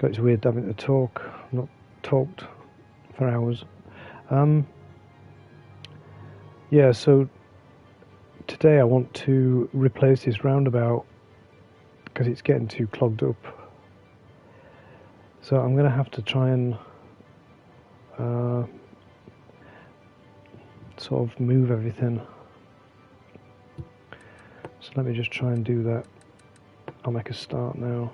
but it's weird having to talk. I've not talked for hours. Yeah, so today I want to replace this roundabout because it's getting too clogged up. So I'm going to have to try and sort of move everything. So let me just try and do that. I'll make a start now.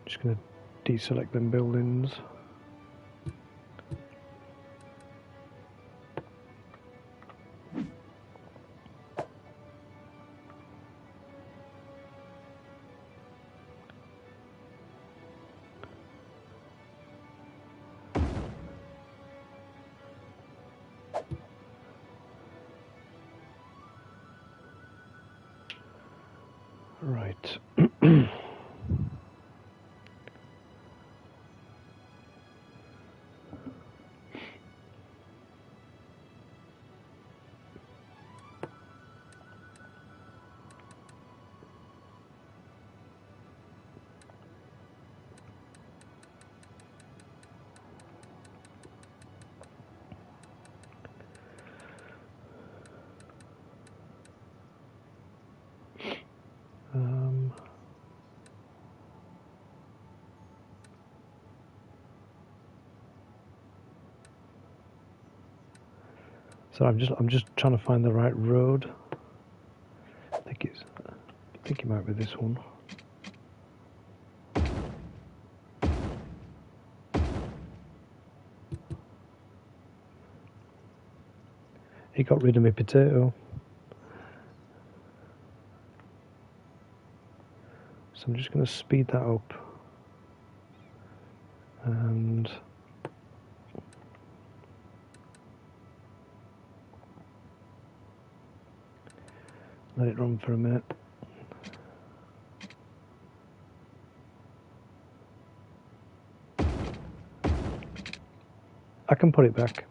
Just going to deselect them buildings. Right. So I'm just trying to find the right road. I think it might be this one. He got rid of my potato. So I'm just going to speed that up and let it run for a minute. I can put it back.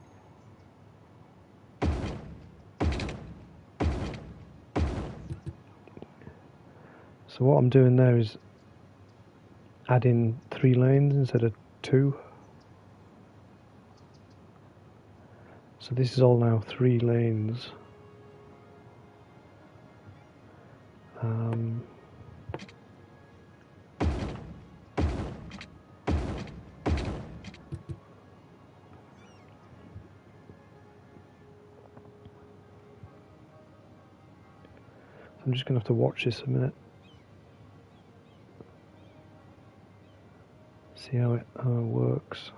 So what I'm doing there is adding 3 lanes instead of 2. So this is all now 3 lanes. I'm just going to have to watch this a minute. See how it works.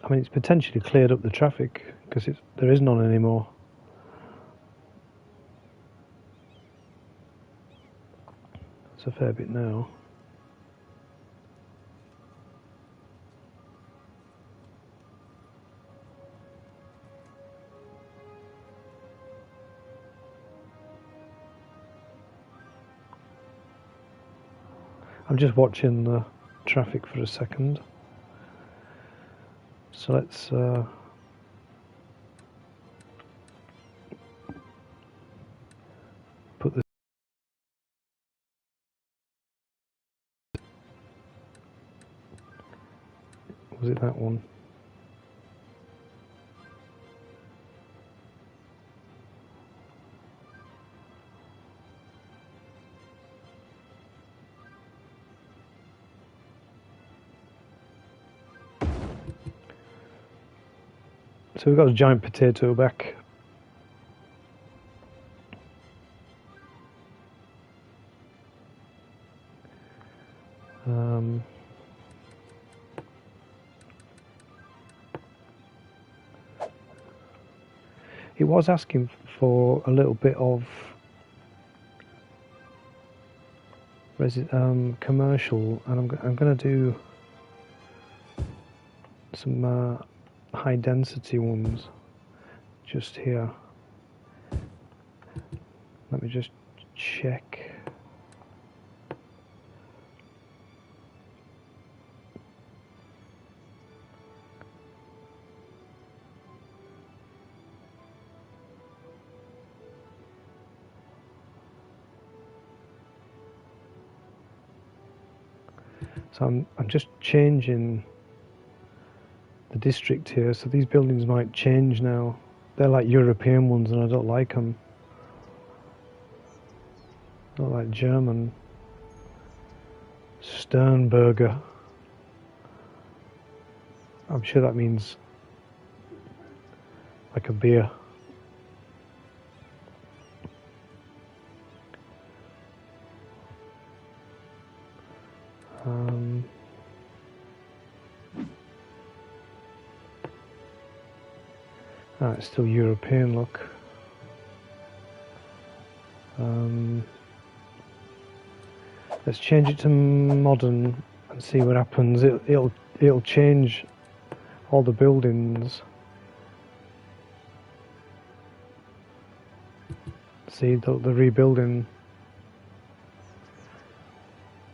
I mean, it's potentially cleared up the traffic because there is none anymore. It's a fair bit now. I'm just watching the traffic for a second. So let's put this. Was it that one? So we've got a giant potato back. It was asking for a little bit of commercial, and I'm going to do some high density ones just here. Let me just check. So I'm just changing the district here, so these buildings might change now. They're like European ones and I don't like them. Not like German. Sternberger. I'm sure that means like a beer. It's still European look. Let's change it to modern and see what happens. It'll change all the buildings. See, they're rebuilding,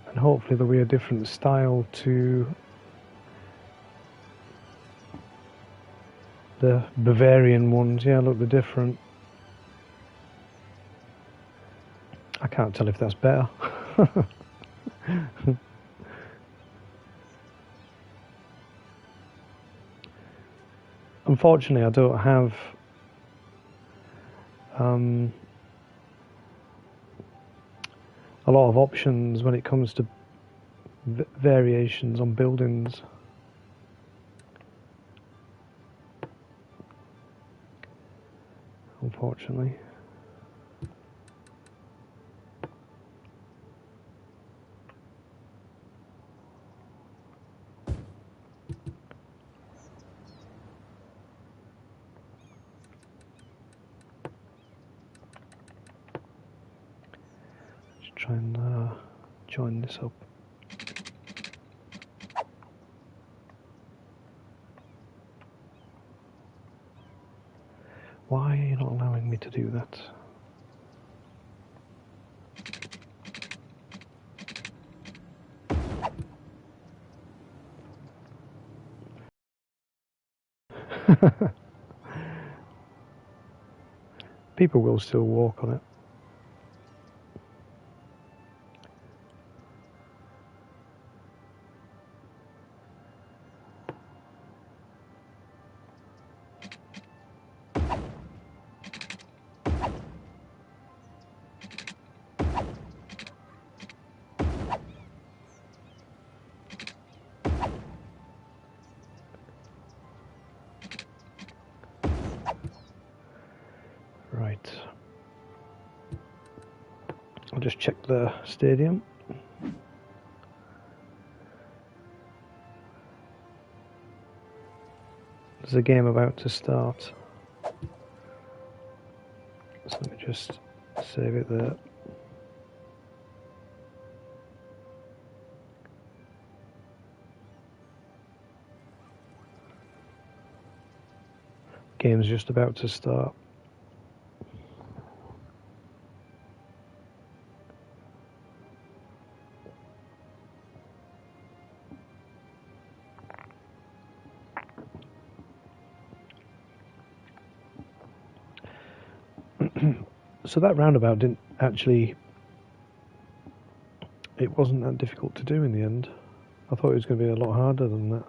and hopefully there'll be a different style to the Bavarian ones. Yeah, look, they're different. I can't tell if that's better. Unfortunately, I don't have a lot of options when it comes to variations on buildings. Unfortunately. Let's try and join this up. Why are you not allowing me to do that? People will still walk on it. Right. I'll just check the stadium. There's a game about to start. So let me just save it there. Game's just about to start. So that roundabout didn't actually, it wasn't that difficult to do in the end. I thought it was going to be a lot harder than that.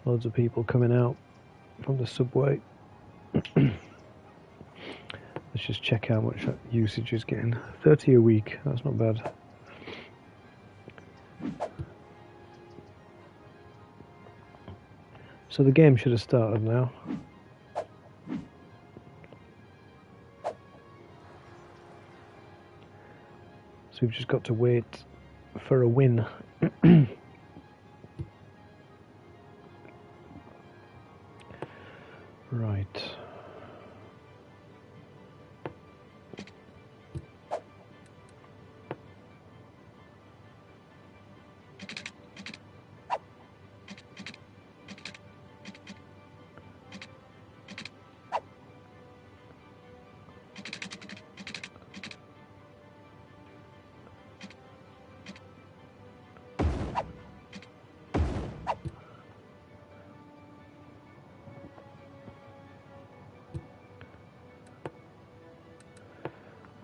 Loads of people coming out from the subway. Let's just check how much usage is getting. 30 a week, that's not bad. So the game should have started now. So we've just got to wait for a win. Right.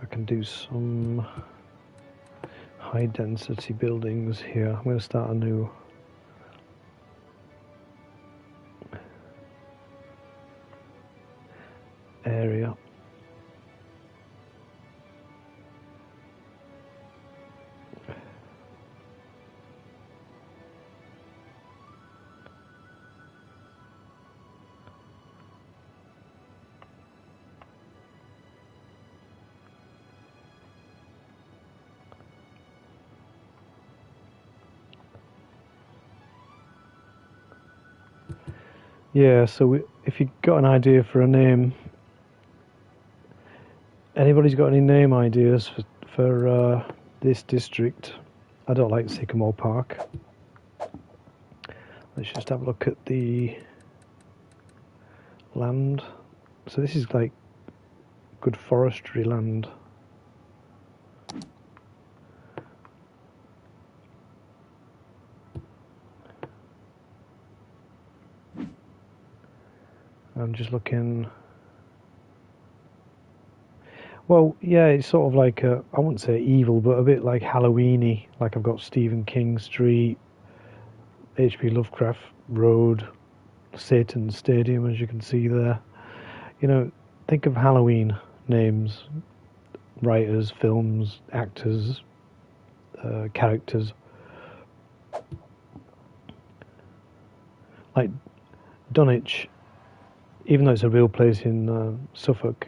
I can do some high density buildings here. I'm going to start a new area. Yeah, so if you've got an idea for a name, anybody's got any name ideas for this district? I don't like Sycamore Park. Let's just have a look at the land. So this is like good forestry land. I'm just looking. Well, yeah, it's sort of like I wouldn't say evil, but a bit like Halloween-y. Like I've got Stephen King Street, H.P. Lovecraft Road, Satan Stadium, as you can see there. You know, think of Halloween names, writers, films, actors, characters. Like Dunwich, even though it's a real place in Suffolk,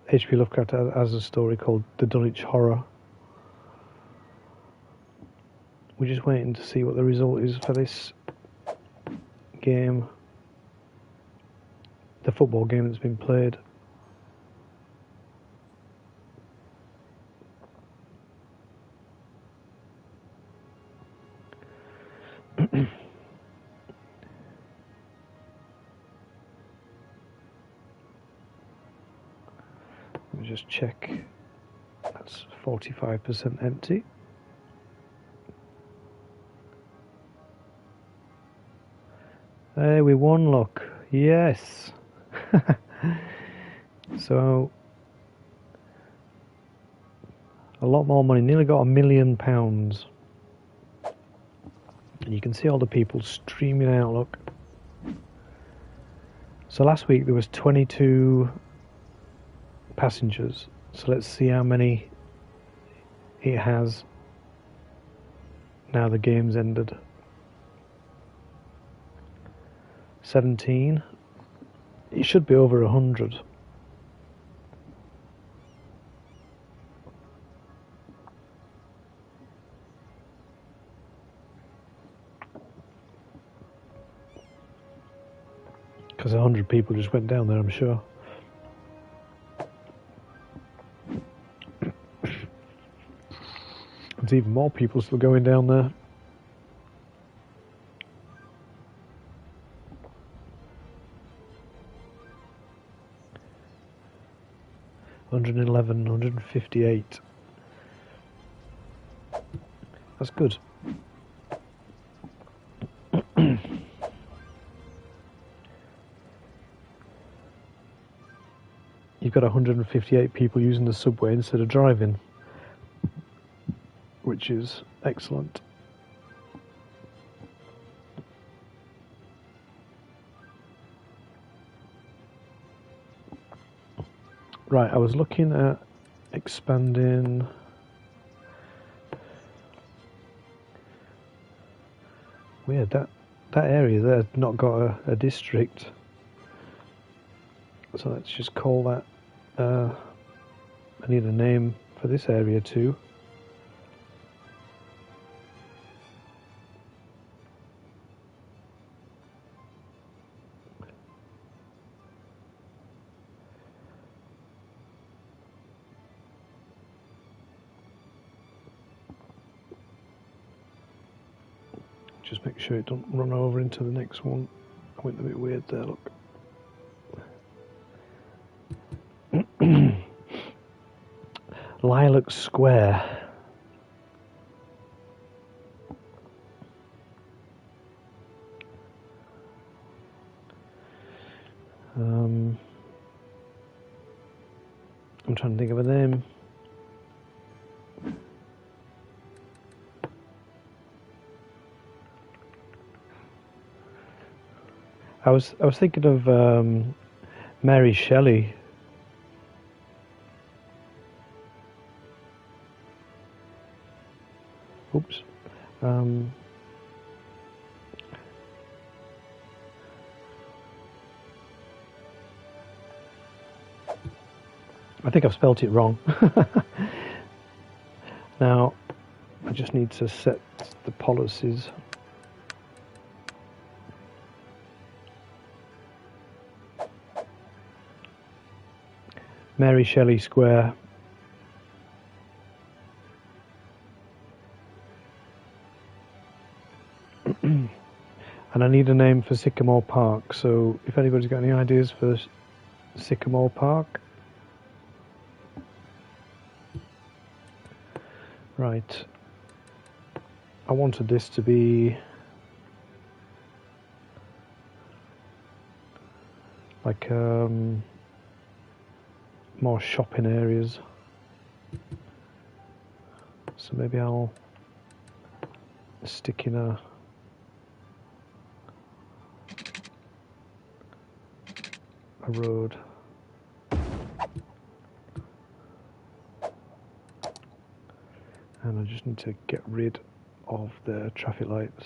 H.P. Lovecraft has a story called The Dunwich Horror. We're just waiting to see what the result is for this game, the football game that's been played. Let me just check. That's 45% empty. Hey, we won, look. Yes. So, a lot more money. Nearly got £1 million. And you can see all the people streaming out, look. So last week there was 22 passengers. So let's see how many it has now the game's ended. 17. It should be over 100. Because 100 people just went down there, I'm sure. There's even more people still going down there. $111, 158. That's good. You've got 158 people using the subway instead of driving, which is excellent. Right, I was looking at expanding weird, that that area there's not got a district. So let's just call that, I need a name for this area too. Just make sure it don't run over into the next one. I went a bit weird there, look. Lilac Square. I'm trying to think of a name. I was thinking of Mary Shelley. Oops. I think I've spelt it wrong. Now, I just need to set the policies. Mary Shelley Square. And I need a name for Sycamore Park, so if anybody's got any ideas for Sycamore Park. Right. I wanted this to be like more shopping areas. So maybe I'll stick in a road. And I just need to get rid of the traffic lights.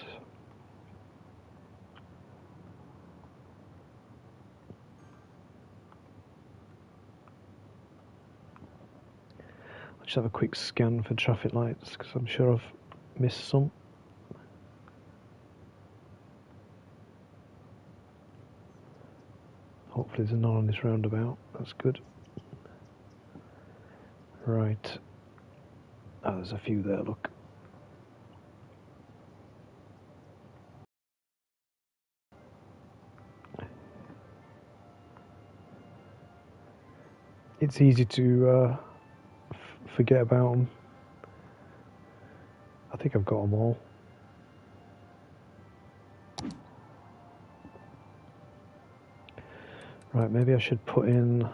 I'll just have a quick scan for traffic lights because I'm sure I've missed some. Hopefully there's none on this roundabout. That's good. Right. Oh, there's a few there, look. It's easy to forget about them. I think I've got them all. Right, maybe I should put in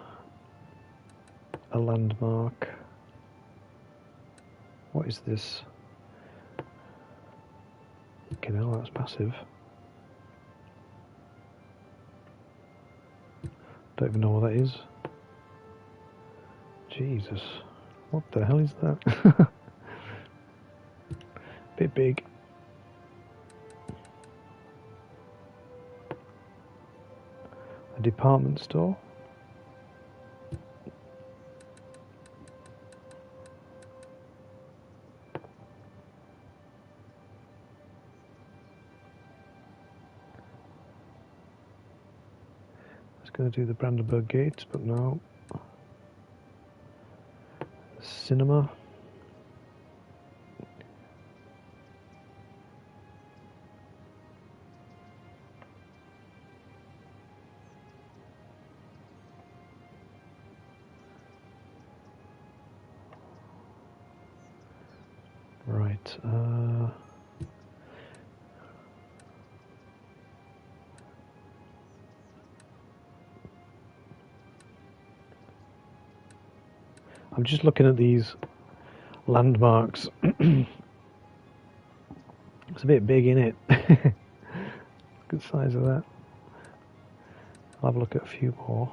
a landmark. What is this? Okay, now that's massive. Don't even know what that is. Jesus, what the hell is that? Bit big. A department store. I was going to do the Brandenburg Gate, but no. Cinema. Right. I'm just looking at these landmarks. It's a bit big, isn't it? Good size of that. I'll have a look at a few more.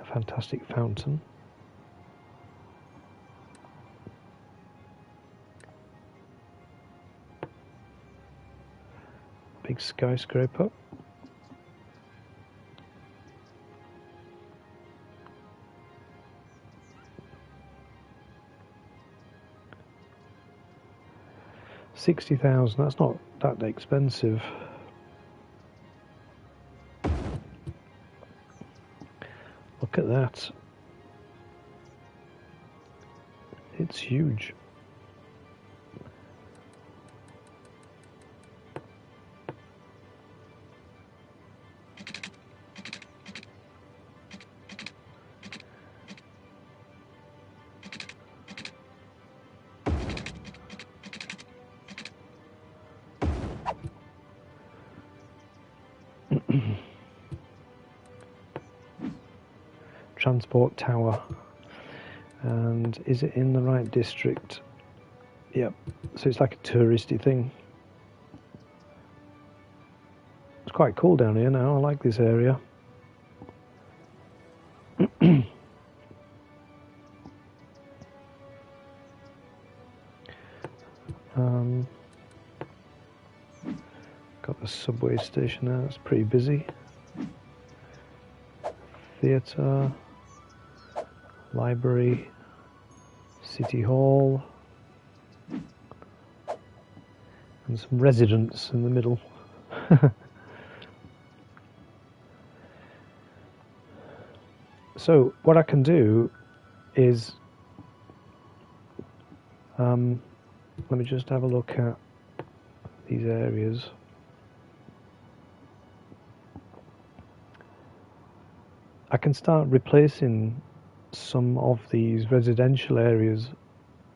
A fantastic fountain. big skyscraper. $60,000, that's not that expensive. Look at that. It's huge. Transport tower. And is it in the right district? Yep. So it's like a touristy thing. It's quite cool down here now. I like this area. Got the subway station there. It's pretty busy. Theatre, library, city hall, and some residents in the middle. So what I can do is, let me just have a look at these areas. I can start replacing some of these residential areas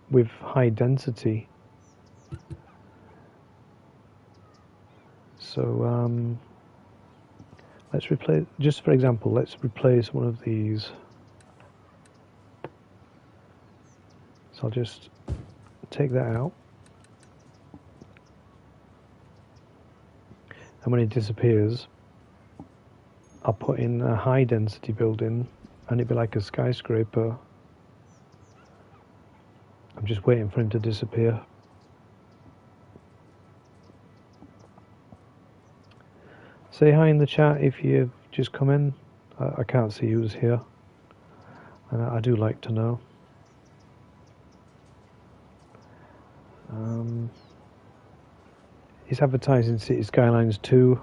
with high density. So let's replace, just for example, let's replace one of these. So I'll just take that out. And when it disappears, I'll put in a high density building and it'd be like a skyscraper. I'm just waiting for him to disappear. Say hi in the chat if you've just come in. I can't see who's here, and I do like to know. He's advertising City Skylines 2.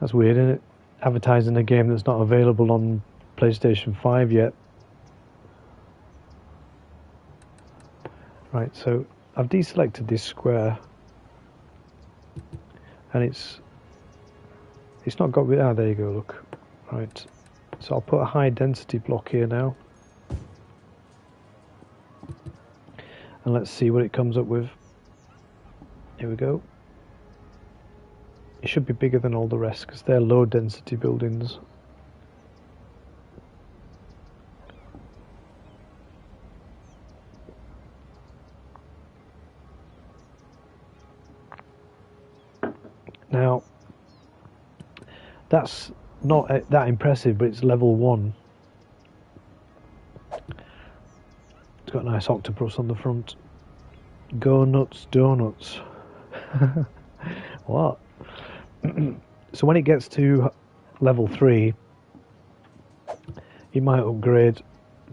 That's weird, isn't it? Advertising a game that's not available on PlayStation 5 yet. Right, so I've deselected this square, and it's not got rid. Ah, there you go. Look, right. So I'll put a high density block here now, and let's see what it comes up with. Here we go. It should be bigger than all the rest because they're low density buildings. Now, that's not that impressive, but it's level 1. It's got a nice octopus on the front. Go nuts, donuts. What? So when it gets to level 3, it might upgrade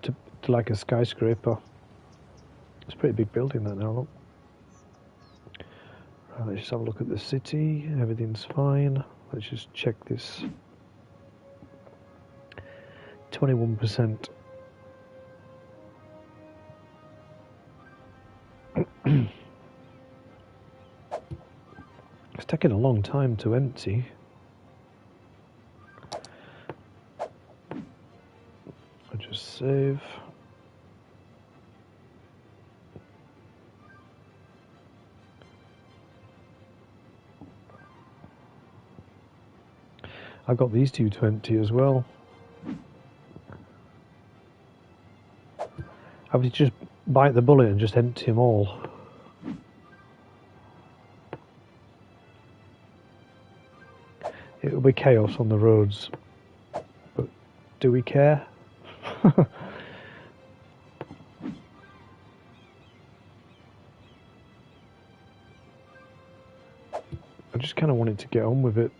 to like a skyscraper. It's a pretty big building that now, look. Right, let's just have a look at the city. Everything's fine. Let's just check this. 21%. It's taking a long time to empty. I'll just save. I've got these two to empty as well. I would just bite the bullet and just empty them all. It'll be chaos on the roads, but do we care? just kind of wanted to get on with it.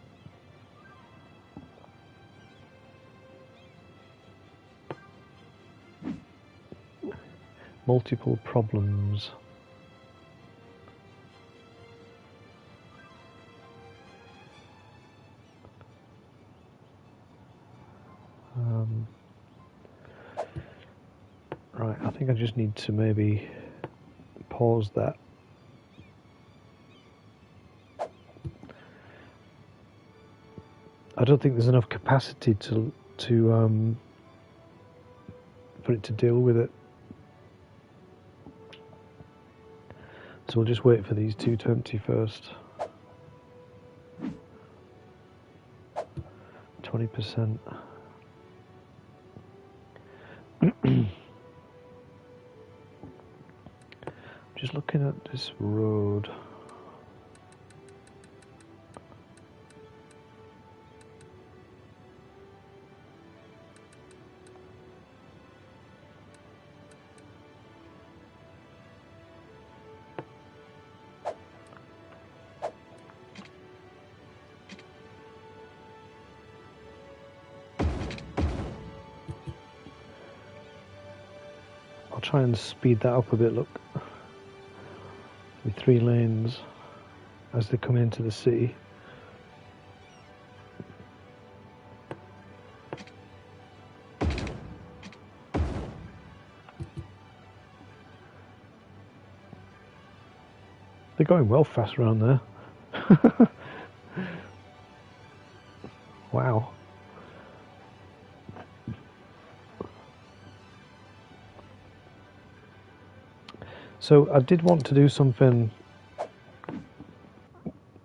Multiple problems. Right, I think I just need to maybe pause that. I don't think there's enough capacity to for it to deal with it. So we'll just wait for these two to empty first. 20%. Just looking at this road. I'll try and speed that up a bit, look. With 3 lanes as they come into the city. They're going well fast around there. Wow. So I did want to do something